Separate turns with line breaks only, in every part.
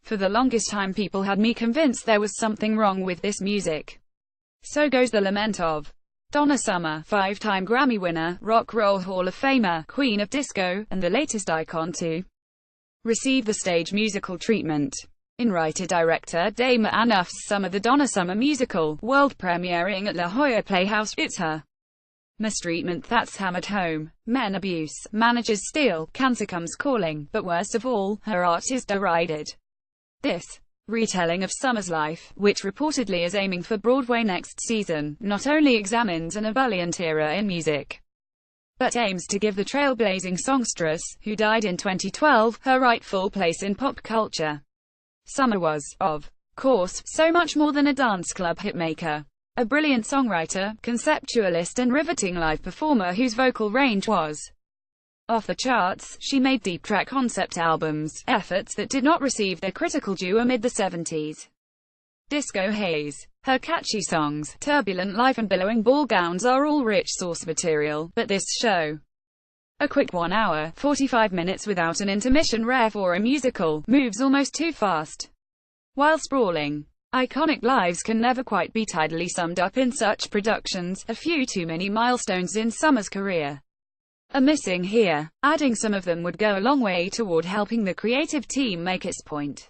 For the longest time people had me convinced there was something wrong with this music. So goes the lament of Donna Summer, 5-time Grammy winner, Rock Roll Hall of Famer, Queen of Disco, and the latest icon to receive the stage musical treatment. In writer-director Dame Anuff's Summer, the Donna Summer musical, world premiering at La Jolla Playhouse, it's her mistreatment that's hammered home. Men abuse, managers steal, cancer comes calling, but worst of all, her art is derided. This retelling of Summer's life, which reportedly is aiming for Broadway next season, not only examines an ebullient era in music, but aims to give the trailblazing songstress, who died in 2012, her rightful place in pop culture. Summer was, of course, so much more than a dance club hitmaker. A brilliant songwriter, conceptualist and riveting live performer whose vocal range was off the charts. She made deep track concept albums, efforts that did not receive their critical due amid the 70s disco haze. Her catchy songs, turbulent life and billowing ball gowns are all rich source material, but this show, a quick 1 hour, 45 minutes without an intermission rare for a musical, moves almost too fast. While sprawling, iconic lives can never quite be tidily summed up in such productions. A few too many milestones in Summer's career are missing here. Adding some of them would go a long way toward helping the creative team make its point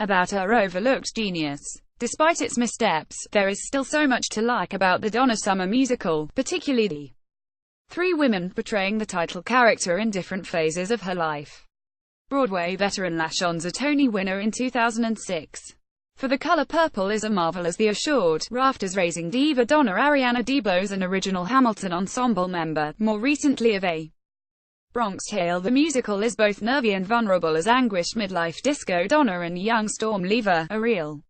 about her overlooked genius. Despite its missteps, there is still so much to like about the Donna Summer musical, particularly the 3 women portraying the title character in different phases of her life. Broadway veteran LaShawne's a Tony winner in 2006. For The Color Purple is a marvel as the assured, rafters-raising diva Donna Ariana DeBose, an original Hamilton ensemble member, more recently of A Bronx Tale. The musical is both nervy and vulnerable as anguished midlife disco Donna and young Storm Lever, a real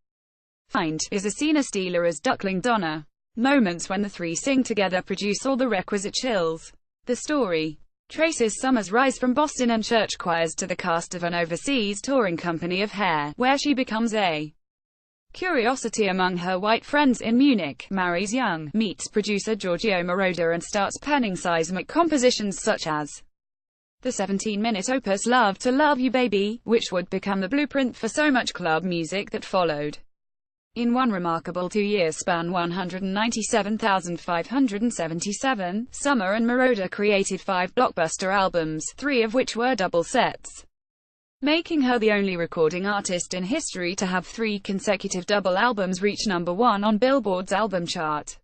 find, is a scene stealer as Duckling Donna. Moments when the 3 sing together produce all the requisite chills. The story traces Summer's rise from Boston and church choirs to the cast of an overseas touring company of Hair, where she becomes a curiosity among her white friends in Munich, marries young, meets producer Giorgio Moroder and starts penning seismic compositions such as the 17-minute opus Love to Love You Baby, which would become the blueprint for so much club music that followed. In one remarkable 2-year span, 197,577, Summer and Moroder created 5 blockbuster albums, 3 of which were double sets, making her the only recording artist in history to have 3 consecutive double albums reach #1 on Billboard's album chart.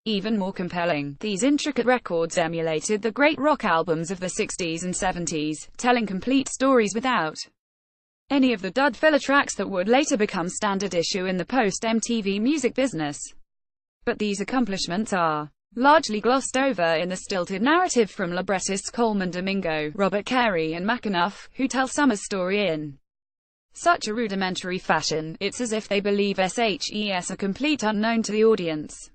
Even more compelling, these intricate records emulated the great rock albums of the 60s and 70s, telling complete stories without any of the dud filler tracks that would later become standard issue in the post-MTV music business. But these accomplishments are largely glossed over in the stilted narrative from librettists Coleman Domingo, Robert Carey and McAnuff, who tell Summer's story in such a rudimentary fashion, it's as if they believe SHES a complete unknown to the audience.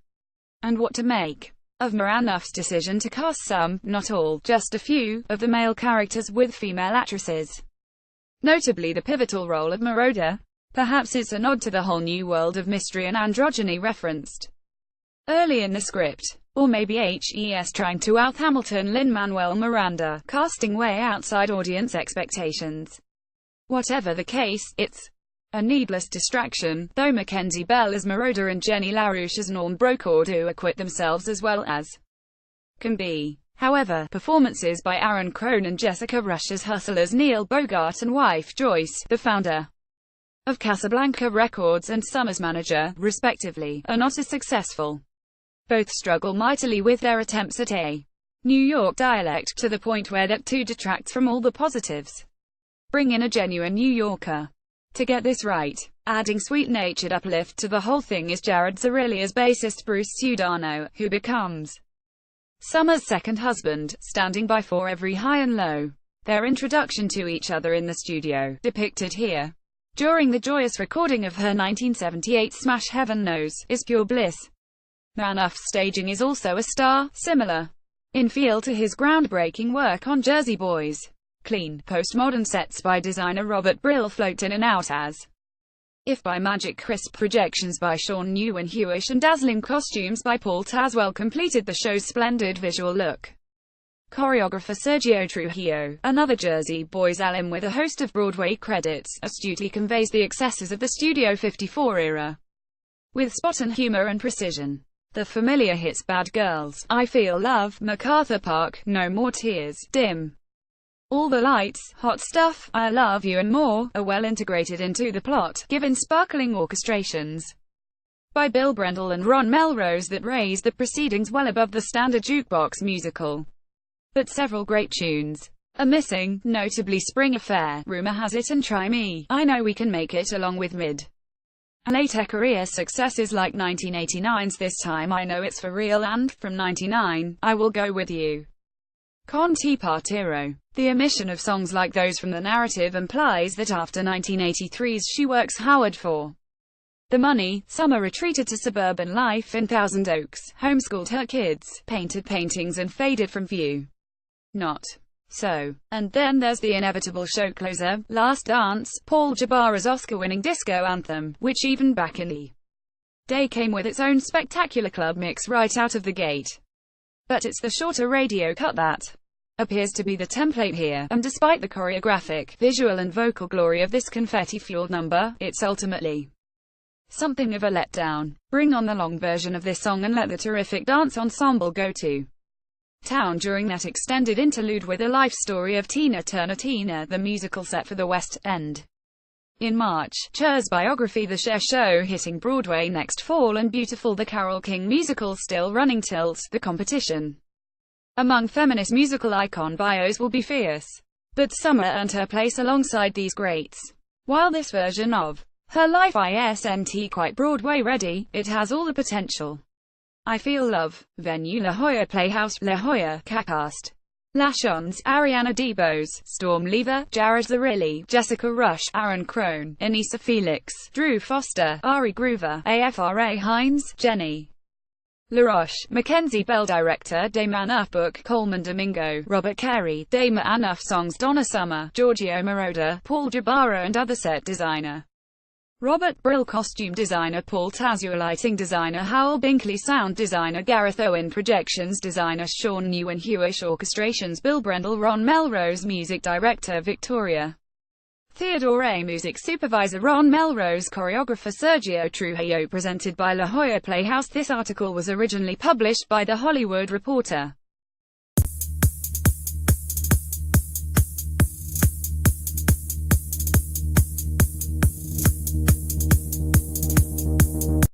And what to make of McAnuff's decision to cast some, not all, just a few, of the male characters with female actresses. Notably the pivotal role of Moroder. Perhaps it's a nod to the whole new world of mystery and androgyny referenced early in the script. Or maybe HES trying to out Hamilton Lin-Manuel Miranda, casting way outside audience expectations. Whatever the case, it's a needless distraction, though Mackenzie Bell as Moroder and Jenny LaRouche as Norm Brokaw do acquit themselves as well as can be. However, performances by Aaron Crone and Jessica Rush as hustlers Neil Bogart and wife Joyce, the founder of Casablanca Records and Summer's manager, respectively, are not as successful. Both struggle mightily with their attempts at a New York dialect, to the point where that too detracts from all the positives. Bring in a genuine New Yorker to get this right. Adding sweet-natured uplift to the whole thing is Jared Zarrillia's bassist Bruce Sudano, who becomes Summer's second husband, standing by for every high and low. Their introduction to each other in the studio, depicted here during the joyous recording of her 1978 smash Heaven Knows, is pure bliss. McAnuff's staging is also a star, similar in feel to his groundbreaking work on Jersey Boys. Clean, postmodern sets by designer Robert Brill float in and out as if by magic. Crisp projections by Sean Newen Hewish and dazzling costumes by Paul Tazwell completed the show's splendid visual look. Choreographer Sergio Trujillo, another Jersey Boys alum with a host of Broadway credits, astutely conveys the excesses of the Studio 54 era with spot on humor and precision. The familiar hits Bad Girls, I Feel Love, MacArthur Park, No More Tears, Dim All the Lights, Hot Stuff, I Love You and more, are well integrated into the plot, given sparkling orchestrations by Bill Brendel and Ron Melrose that raise the proceedings well above the standard jukebox musical. But several great tunes are missing, notably Spring Affair, Rumor Has It and Try Me, I Know We Can Make It, along with mid and late career successes like 1989's This Time I Know It's For Real and, from 99, I Will Go With You. Con Ti Partiro. The omission of songs like those from the narrative implies that after 1983's She Works Howard for the money, Summer retreated to suburban life in Thousand Oaks, homeschooled her kids, painted paintings and faded from view. Not so. And then there's the inevitable show closer, Last Dance, Paul Jabara's Oscar-winning disco anthem, which even back in the day came with its own spectacular club mix right out of the gate. But it's the shorter radio cut that appears to be the template here, and despite the choreographic, visual and vocal glory of this confetti-fueled number, it's ultimately something of a letdown. Bring on the long version of this song and let the terrific dance ensemble go to town during that extended interlude with a life story of Tina Turner. Tina, the musical set for the West End in March, Cher's biography The Cher Show hitting Broadway next fall, and Beautiful the Carole King musical still running. Tilt, the competition among feminist musical icon bios will be fierce. But Summer earned her place alongside these greats. While this version of her life isn't quite Broadway ready, it has all the potential. I Feel Love. Venue La Jolla Playhouse, La Jolla, Cast. Lachons, Ariana DeBose, Storm Lever, Jared Zarilli, Jessica Rush, Aaron Crone, Anissa Felix, Drew Foster, Ari Groover, AFRA Hines, Jenny LaRoche, Mackenzie Bell. Director Damon Book, Coleman Domingo, Robert Carey, Damon Anuff. Songs Donna Summer, Giorgio Moroder, Paul Jabara and other. Set designer Robert Brill. Costume designer Paul Tazua. Lighting designer Howell Binkley. Sound designer Gareth Owen. Projections designer Sean Newen. Hewish. Orchestrations Bill Brendel. Ron Melrose. Music director Victoria Theodore. Music supervisor Ron Melrose. Choreographer Sergio Trujillo. Presented by La Jolla Playhouse. This article was originally published by The Hollywood Reporter.